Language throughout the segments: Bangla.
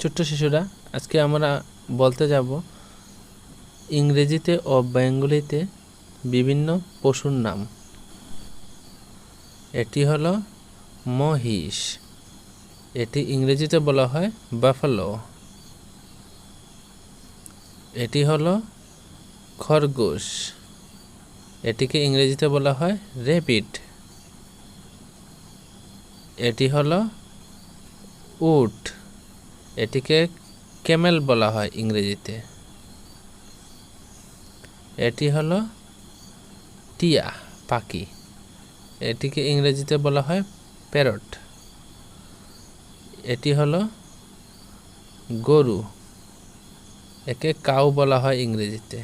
ছোট্ট শিশুরা, আজকে আমরা বলতে যাব ইংরেজিতে ও বেঙ্গলিতে বিভিন্ন পশুর নাম। এটি হলো মহিষ, এটি ইংরেজিতে বলা হয় বাফালো। এটি হলো খরগোশ, এটিকে ইংরেজিতে বলা হয় রেবিট। এটি হলো উট, এটিকে ক্যামেল বলা হয় ইংরেজিতে। এটি হলো টিয়া পাখি, এটিকে ইংরেজিতে বলা হয় প্যারট। এটি হলো গরু, একে কাউ বলা হয় ইংরেজিতে।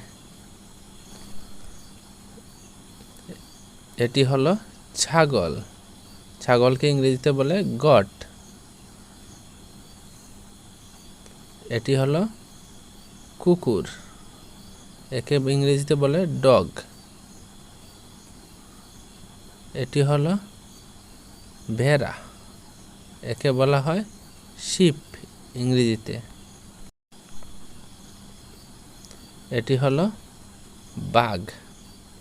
এটি হলো ছাগল, ছাগলকে ইংরেজিতে বলে গট। এটি হলো কুকুর, একে ইংরেজিতে বলে ডগ। এটি হলো ভেড়া, একে বলা হয় শিপ ইংরেজিতে। এটি হলো বাঘ,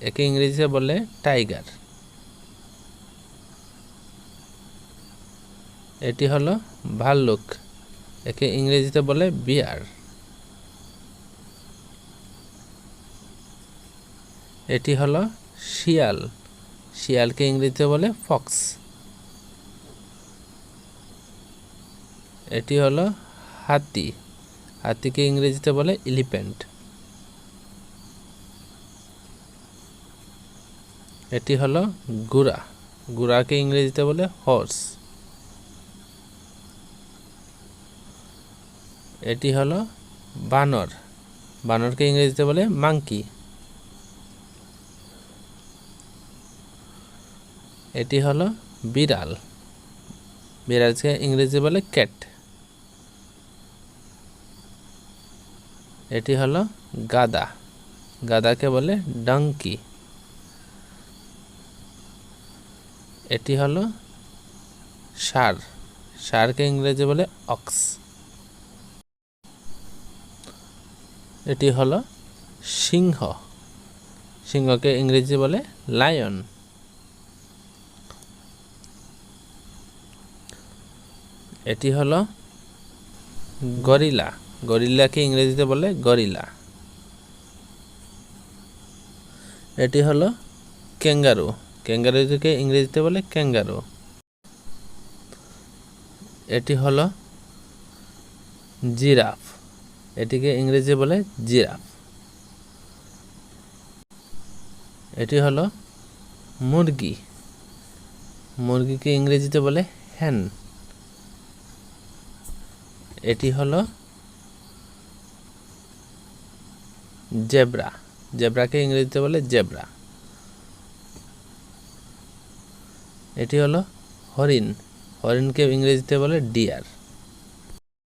একে ইংরেজিতে বলে টাইগার। এটি হলো ভাল্লুক, একে ইংরেজিতে বলে বিয়ার। এটি হলো শিয়াল, শিয়ালকে ইংরেজিতে বলে ফক্স। এটি হলো হাতি, হাতিকে ইংরেজিতে বলে এলিফ্যান্ট। এটি হলো ঘোড়া, ঘোড়াকে ইংরেজিতে বলে হর্স। এটি হলো বানর, বানরকে ইংরেজিতে বলে মাংকি। এটি হলো বিড়াল, বিড়ালকে ইংরেজিতে বলে ক্যাট। এটি হলো গাধা, গাধাকে বলে ডাঙ্কি। এটি হলো ষাঁড়, ষাঁড়কে ইংরেজি বলে অক্স। এটি হলো সিংহ, সিংহকে ইংরেজি বলে লায়ন। এটি হলো গরিলা, গরিলাকে ইংরেজিতে বলে গরিলা। এটি হলো ক্যাঙ্গারু, ক্যাঙ্গারুকে ইংরেজিতে বলে ক্যাঙ্গারু। এটি হলো জিরাফ, এটিকে ইংরেজি বলে জিরাফ। এটি হলো মুরগি, মুরগিকে ইংরেজিতে বলে হেন। এটি হলো জেব্রা, জেব্রাকে ইংরেজিতে বলে জেব্রা। এটি হলো হরিণ, হরিণকে ইংরেজিতে বলে ডিয়ার।